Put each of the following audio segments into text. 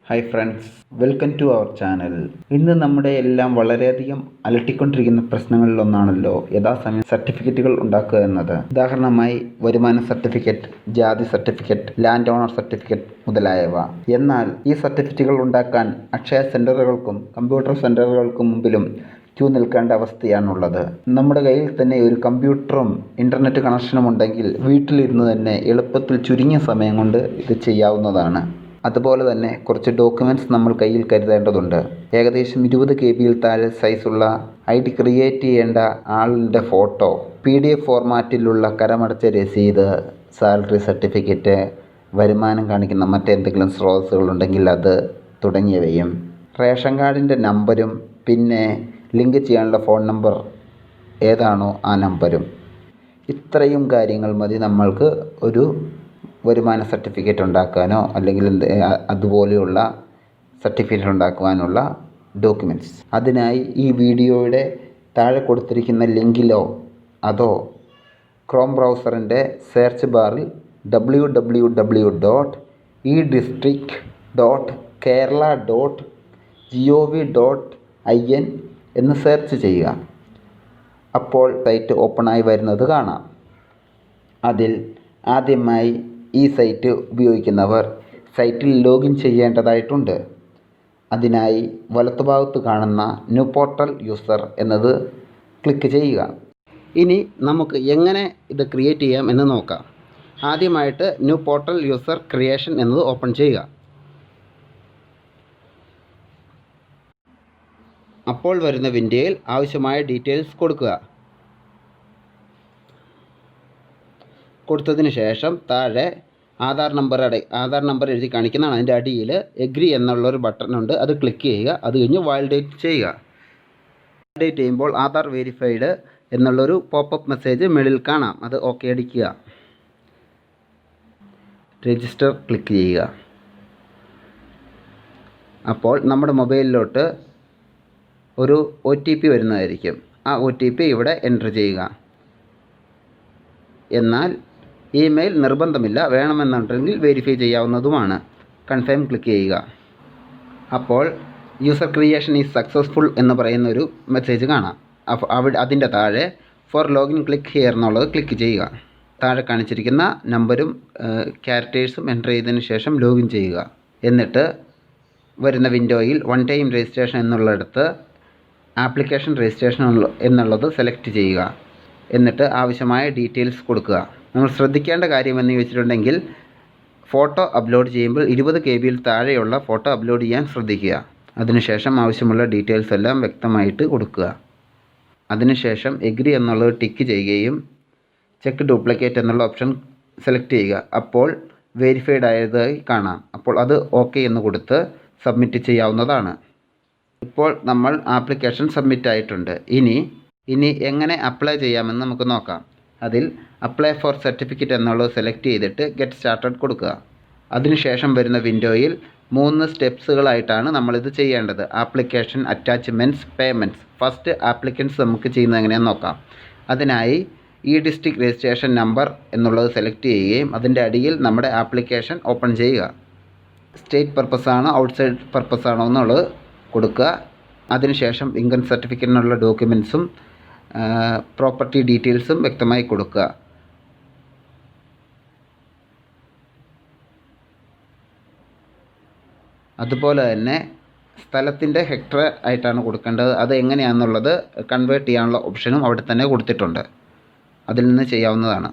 Hi friends, welcome to our channel. ഇന്ന് നമ്മുടെ എല്ലാം വളരെയധികം അലട്ടിക്കൊണ്ടിരിക്കുന്ന പ്രശ്നങ്ങളിലൊന്നാണല്ലോ യഥാസമയം സർട്ടിഫിക്കറ്റുകൾ ഉണ്ടാക്കുക എന്നത്. ഉദാഹരണമായി വരുമാന സർട്ടിഫിക്കറ്റ്, ജാതി സർട്ടിഫിക്കറ്റ്, ലാൻഡ് ഓണർ സർട്ടിഫിക്കറ്റ് മുതലായവ. എന്നാൽ ഈ സർട്ടിഫിക്കറ്റുകൾ ഉണ്ടാക്കാൻ അക്ഷയ സെൻ്ററുകൾക്കും കമ്പ്യൂട്ടർ സെൻ്ററുകൾക്കും മുമ്പിലും ക്യൂ നിൽക്കേണ്ട അവസ്ഥയാണുള്ളത്. നമ്മുടെ കയ്യിൽ തന്നെ ഒരു കമ്പ്യൂട്ടറും ഇൻ്റർനെറ്റ് കണക്ഷനും ഉണ്ടെങ്കിൽ വീട്ടിലിരുന്ന് തന്നെ എളുപ്പത്തിൽ ചുരുങ്ങിയ സമയം കൊണ്ട് ഇത് ചെയ്യാവുന്നതാണ്. അതുപോലെ തന്നെ കുറച്ച് ഡോക്യുമെൻറ്റ്സ് നമ്മൾ കയ്യിൽ കരുതേണ്ടതുണ്ട്. ഏകദേശം 20 KB താഴെ സൈസുള്ള ID ക്രിയേറ്റ് ചെയ്യേണ്ട ആളിൻ്റെ ഫോട്ടോ, PDF ഫോർമാറ്റിലുള്ള കരമടച്ച രസീത്, സാലറി സർട്ടിഫിക്കറ്റ്, വരുമാനം കാണിക്കുന്ന മറ്റെന്തെങ്കിലും സ്രോതസ്സുകളുണ്ടെങ്കിൽ അത് തുടങ്ങിയവയും, റേഷൻ കാർഡിൻ്റെ നമ്പരും പിന്നെ ലിങ്ക് ചെയ്യാനുള്ള ഫോൺ നമ്പർ ഏതാണോ ആ നമ്പരും. ഇത്രയും കാര്യങ്ങൾ മതി നമ്മൾക്ക് ഒരു വരുമാന സർട്ടിഫിക്കറ്റ് ഉണ്ടാക്കാനോ അല്ലെങ്കിൽ അതുപോലെയുള്ള സർട്ടിഫിക്കറ്റ് ഉണ്ടാക്കുവാനുള്ള ഡോക്യുമെൻറ്റ്സ്. അതിനായി ഈ വീഡിയോയുടെ താഴെ കൊടുത്തിരിക്കുന്ന ലിങ്കിലോ അതോ ക്രോം ബ്രൗസറിൻ്റെ സെർച്ച് ബാറിൽ www.edistrict.kerala.gov.in എന്ന് സെർച്ച് ചെയ്യുക. അപ്പോൾ സൈറ്റ് ഓപ്പണായി വരുന്നത് കാണാം. അതിൽ ആദ്യമായി ഈ സൈറ്റ് ഉപയോഗിക്കുന്നവർ സൈറ്റിൽ ലോഗിൻ ചെയ്യേണ്ടതായിട്ടുണ്ട്. അതിനായി വലത്തുഭാഗത്ത് കാണുന്ന ന്യൂ പോർട്ടൽ യൂസർ എന്നത് ക്ലിക്ക് ചെയ്യുക. ഇനി നമുക്ക് എങ്ങനെ ഇത് ക്രിയേറ്റ് ചെയ്യാം എന്ന് നോക്കാം. ആദ്യമായിട്ട് ന്യൂ പോർട്ടൽ യൂസർ ക്രിയേഷൻ എന്നത് ഓപ്പൺ ചെയ്യുക. അപ്പോൾ വരുന്ന വിൻഡോയിൽ ആവശ്യമായ ഡീറ്റെയിൽസ് കൊടുക്കുക. കൊടുത്തതിന് ശേഷം താഴെ ആധാർ നമ്പർ എഴുതി കാണിക്കുന്നതാണ്. അതിൻ്റെ അടിയിൽ എഗ്രി എന്നുള്ളൊരു ബട്ടണുണ്ട്, അത് ക്ലിക്ക് ചെയ്യുക. അത് കഴിഞ്ഞ് വാലിഡേറ്റ് ചെയ്യുക. വാലിഡേറ്റ് ചെയ്യുമ്പോൾ ആധാർ വെരിഫൈഡ് എന്നുള്ളൊരു പോപ്പപ്പ് മെസ്സേജ് മുകളിൽ കാണാം. അത് ഓക്കെ അടിക്കുക. രജിസ്റ്റർ ക്ലിക്ക് ചെയ്യുക. അപ്പോൾ നമ്മുടെ മൊബൈലിലോട്ട് ഒരു OTP വരുന്നതായിരിക്കും. ആ OTP ഇവിടെ എൻ്റർ ചെയ്യുക. എന്നാൽ ഇമെയിൽ നിർബന്ധമില്ല, വേണമെന്നുണ്ടെങ്കിൽ വെരിഫൈ ചെയ്യാവുന്നതുമാണ്. കൺഫേം ക്ലിക്ക് ചെയ്യുക. അപ്പോൾ യൂസർ ക്രിയേഷൻ ഈസ് സക്സസ്ഫുൾ എന്ന് പറയുന്നൊരു മെസ്സേജ് കാണാം. അതിൻ്റെ താഴെ ഫോർ ലോഗിൻ ക്ലിക്ക് ഹിയർ എന്നുള്ളത് ക്ലിക്ക് ചെയ്യുക. താഴെ കാണിച്ചിരിക്കുന്ന നമ്പരും ക്യാരക്ടേഴ്സും എൻ്റർ ചെയ്തതിന് ശേഷം ലോഗിൻ ചെയ്യുക. എന്നിട്ട് വരുന്ന വിൻഡോയിൽ വൺ ടൈം രജിസ്ട്രേഷൻ എന്നുള്ളിടത്ത് ആപ്ലിക്കേഷൻ രജിസ്ട്രേഷൻ എന്നുള്ളത് സെലക്ട് ചെയ്യുക. എന്നിട്ട് ആവശ്യമായ ഡീറ്റെയിൽസ് കൊടുക്കുക. നമ്മൾ ശ്രദ്ധിക്കേണ്ട കാര്യമെന്ന് ചോദിച്ചിട്ടുണ്ടെങ്കിൽ ഫോട്ടോ അപ്ലോഡ് ചെയ്യുമ്പോൾ 20 KB താഴെയുള്ള ഫോട്ടോ അപ്ലോഡ് ചെയ്യാൻ ശ്രദ്ധിക്കുക. അതിനുശേഷം ആവശ്യമുള്ള ഡീറ്റെയിൽസ് എല്ലാം വ്യക്തമായിട്ട് കൊടുക്കുക. അതിനുശേഷം എഗ്രി എന്നുള്ളത് ടിക്ക് ചെയ്യുകയും ചെക്ക് ഡ്യൂപ്ലിക്കേറ്റ് എന്നുള്ള ഓപ്ഷൻ സെലക്ട് ചെയ്യുക. അപ്പോൾ വെരിഫൈഡ് ആയതായി കാണാം. അപ്പോൾ അത് ഓക്കെ എന്ന് കൊടുത്ത് സബ്മിറ്റ് ചെയ്യാവുന്നതാണ്. ഇപ്പോൾ നമ്മൾ ആപ്ലിക്കേഷൻ സബ്മിറ്റ് ആയിട്ടുണ്ട്. ഇനി എങ്ങനെ അപ്ലൈ ചെയ്യാമെന്ന് നമുക്ക് നോക്കാം. അതിൽ അപ്ലൈ ഫോർ സർട്ടിഫിക്കറ്റ് എന്നുള്ളത് സെലക്ട് ചെയ്തിട്ട് ഗെറ്റ് സ്റ്റാർട്ടഡ് കൊടുക്കുക. അതിനുശേഷം വരുന്ന വിൻഡോയിൽ 3 സ്റ്റെപ്സുകളായിട്ടാണ് നമ്മളിത് ചെയ്യേണ്ടത്. Application, attachments, payments. First applicants നമുക്ക് ചെയ്യുന്നത് എങ്ങനെയാണെന്ന് നോക്കാം. അതിനായി ഈ ഡിസ്ട്രിക്ട് രജിസ്ട്രേഷൻ നമ്പർ എന്നുള്ളത് സെലക്ട് ചെയ്യുകയും അതിൻ്റെ അടിയിൽ നമ്മുടെ ആപ്ലിക്കേഷൻ ഓപ്പൺ ചെയ്യുക. സ്റ്റേറ്റ് പർപ്പസ് ആണോ ഔട്ട്സൈഡ് പർപ്പസ് ആണോ എന്നുള്ളത് കൊടുക്കുക. അതിനുശേഷം ഇൻകം സർട്ടിഫിക്കറ്റിനുള്ള ഡോക്യുമെൻറ്റ്സും പ്രോപ്പർട്ടി ഡീറ്റെയിൽസും വ്യക്തമായി കൊടുക്കുക. അതുപോലെ തന്നെ സ്ഥലത്തിൻ്റെ ഹെക്ടർ ആയിട്ടാണ് കൊടുക്കേണ്ടത്. അത് എങ്ങനെയാണെന്നുള്ളത് കൺവേർട്ട് ചെയ്യാനുള്ള ഓപ്ഷനും അവിടെ തന്നെ കൊടുത്തിട്ടുണ്ട്. അതിൽ നിന്ന് ചെയ്യാവുന്നതാണ്.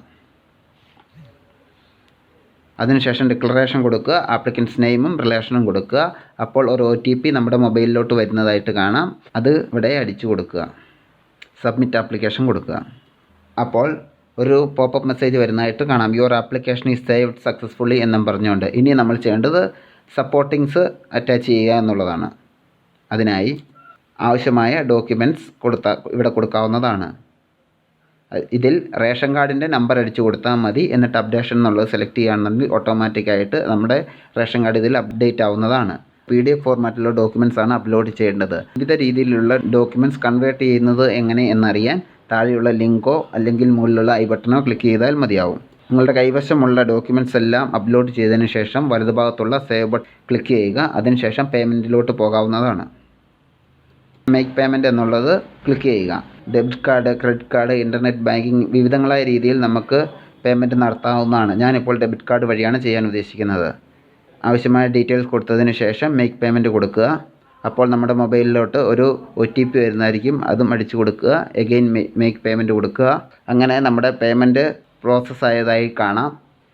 അതിനുശേഷം ഡിക്ലറേഷൻ കൊടുക്കുക. ആപ്ലിക്കൻസ് നെയിമും റിലേഷനും കൊടുക്കുക. അപ്പോൾ ഒരു OTP നമ്മുടെ മൊബൈലിലോട്ട് വരുന്നതായിട്ട് കാണാം. അത് ഇവിടെ അടിച്ചു കൊടുക്കുക. സബ്മിറ്റ് ആപ്ലിക്കേഷൻ കൊടുക്കുക. അപ്പോൾ ഒരു പോപ്പപ്പ് മെസ്സേജ് വരുന്നതായിട്ട് കാണാം. Your application is saved successfully എന്നും പറഞ്ഞുകൊണ്ട്. ഇനി നമ്മൾ ചെയ്യേണ്ടത് സപ്പോർട്ടിങ്സ് അറ്റാച്ച് ചെയ്യുക എന്നുള്ളതാണ്. അതിനായി ആവശ്യമായ ഡോക്യുമെൻറ്റ്സ് ഇവിടെ കൊടുക്കാവുന്നതാണ്. ഇതിൽ റേഷൻ കാർഡിൻ്റെ നമ്പർ അടിച്ചു കൊടുത്താൽ മതി. എന്നിട്ട് അപ്ഡേഷൻ എന്നുള്ളത് സെലക്ട് ചെയ്യുകയാണെന്നുണ്ടെങ്കിൽ ഓട്ടോമാറ്റിക്കായിട്ട് നമ്മുടെ റേഷൻ കാർഡ് ഇതിൽ അപ്ഡേറ്റ് ആവുന്നതാണ്. PDF ഫോർമാറ്റിലുള്ള ഡോക്യുമെൻറ്റ്സ് ആണ് അപ്ലോഡ് ചെയ്യേണ്ടത്. വിവിധ രീതിയിലുള്ള ഡോക്യുമെൻറ്റ്സ് കൺവേർട്ട് ചെയ്യുന്നത് എങ്ങനെ എന്നറിയാൻ താഴെയുള്ള ലിങ്കോ അല്ലെങ്കിൽ മുകളിലുള്ള ഐ ബട്ടണോ ക്ലിക്ക് ചെയ്താൽ മതിയാവും. നിങ്ങളുടെ കൈവശമുള്ള ഡോക്യുമെൻറ്റ്സ് എല്ലാം അപ്ലോഡ് ചെയ്തതിന് ശേഷം വലതുഭാഗത്തുള്ള സേവ് ബട്ടൺ ക്ലിക്ക് ചെയ്യുക. അതിനുശേഷം പേയ്മെൻറ്റിലോട്ട് പോകാവുന്നതാണ്. മേക്ക് പേയ്മെൻറ്റ് എന്നുള്ളത് ക്ലിക്ക് ചെയ്യുക. Debit card, credit card, internet banking വിവിധങ്ങളായ രീതിയിൽ നമുക്ക് പേയ്മെൻറ്റ് നടത്താവുന്നതാണ്. ഞാനിപ്പോൾ ഡെബിറ്റ് കാർഡ് വഴിയാണ് ചെയ്യാൻ ഉദ്ദേശിക്കുന്നത്. ആവശ്യമായ ഡീറ്റെയിൽസ് കൊടുത്തതിന് ശേഷം മേക്ക് പേയ്മെൻറ്റ് കൊടുക്കുക. അപ്പോൾ നമ്മുടെ മൊബൈലിലോട്ട് ഒരു OTP വരുന്നതായിരിക്കും. അതും അടിച്ചു കൊടുക്കുക. എഗെയിൻ മേക്ക് പേയ്മെൻറ്റ് കൊടുക്കുക. അങ്ങനെ നമ്മുടെ പേയ്മെൻറ്റ് പ്രോസസ്സ് ആയതായി കാണാം.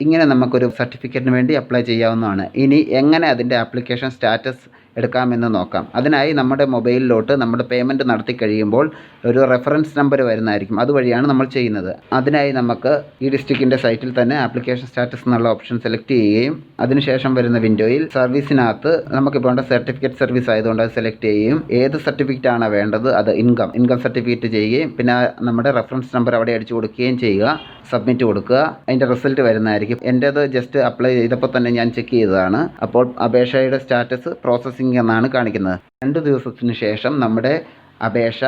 ഇങ്ങനെ നമുക്കൊരു സർട്ടിഫിക്കറ്റിന് വേണ്ടി അപ്ലൈ ചെയ്യാവുന്നതാണ്. ഇനി എങ്ങനെ അതിൻ്റെ ആപ്ലിക്കേഷൻ സ്റ്റാറ്റസ് എടുക്കാമെന്ന് നോക്കാം. അതിനായി നമ്മുടെ മൊബൈലിലോട്ട് നമ്മുടെ പേയ്മെൻറ്റ് നടത്തി കഴിയുമ്പോൾ ഒരു റെഫറൻസ് നമ്പർ വരുന്നതായിരിക്കും. അതുവഴിയാണ് നമ്മൾ ചെയ്യുന്നത്. അതിനായി നമുക്ക് ഈ ഡിസ്ട്രിക്റ്റിൻ്റെ സൈറ്റിൽ തന്നെ ആപ്ലിക്കേഷൻ സ്റ്റാറ്റസ് എന്നുള്ള ഓപ്ഷൻ സെലക്ട് ചെയ്യുകയും അതിനുശേഷം വരുന്ന വിൻഡോയിൽ സർവീസിനകത്ത് നമുക്കിപ്പോൾ വേണ്ട സർട്ടിഫിക്കറ്റ് സർവീസ് ആയതുകൊണ്ട് അത് സെലക്ട് ചെയ്യുകയും ഏത് സർട്ടിഫിക്കറ്റ് ആണ് വേണ്ടത് അത് ഇൻകം സർട്ടിഫിക്കറ്റ് ചെയ്യുകയും പിന്നെ നമ്മുടെ റെഫറൻസ് നമ്പർ അവിടെ അടിച്ചു കൊടുക്കുകയും ചെയ്യുക. സബ്മിറ്റ് കൊടുക്കുക. അതിൻ്റെ റിസൾട്ട് വരുന്നതായിരിക്കും. എൻ്റേത് ജസ്റ്റ് അപ്ലൈ ചെയ്തപ്പോൾ തന്നെ ഞാൻ ചെക്ക് ചെയ്തതാണ്. അപ്പോൾ അപേക്ഷയുടെ സ്റ്റാറ്റസ് പ്രോസസ്സിംഗ് എന്നാണ് കാണിക്കുന്നത്. 2 ദിവസത്തിന് ശേഷം നമ്മുടെ അപേക്ഷ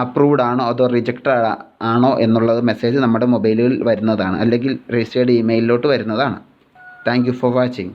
അപ്രൂവ്ഡ് ആണോ അതോ റിജക്റ്റഡ് ആണോ എന്നുള്ളത് മെസ്സേജ് നമ്മുടെ മൊബൈലിൽ വരുന്നതാണ്. അല്ലെങ്കിൽ രജിസ്റ്റേർഡ് ഇമെയിലിലോട്ട് വരുന്നതാണ്. Thank you for watching.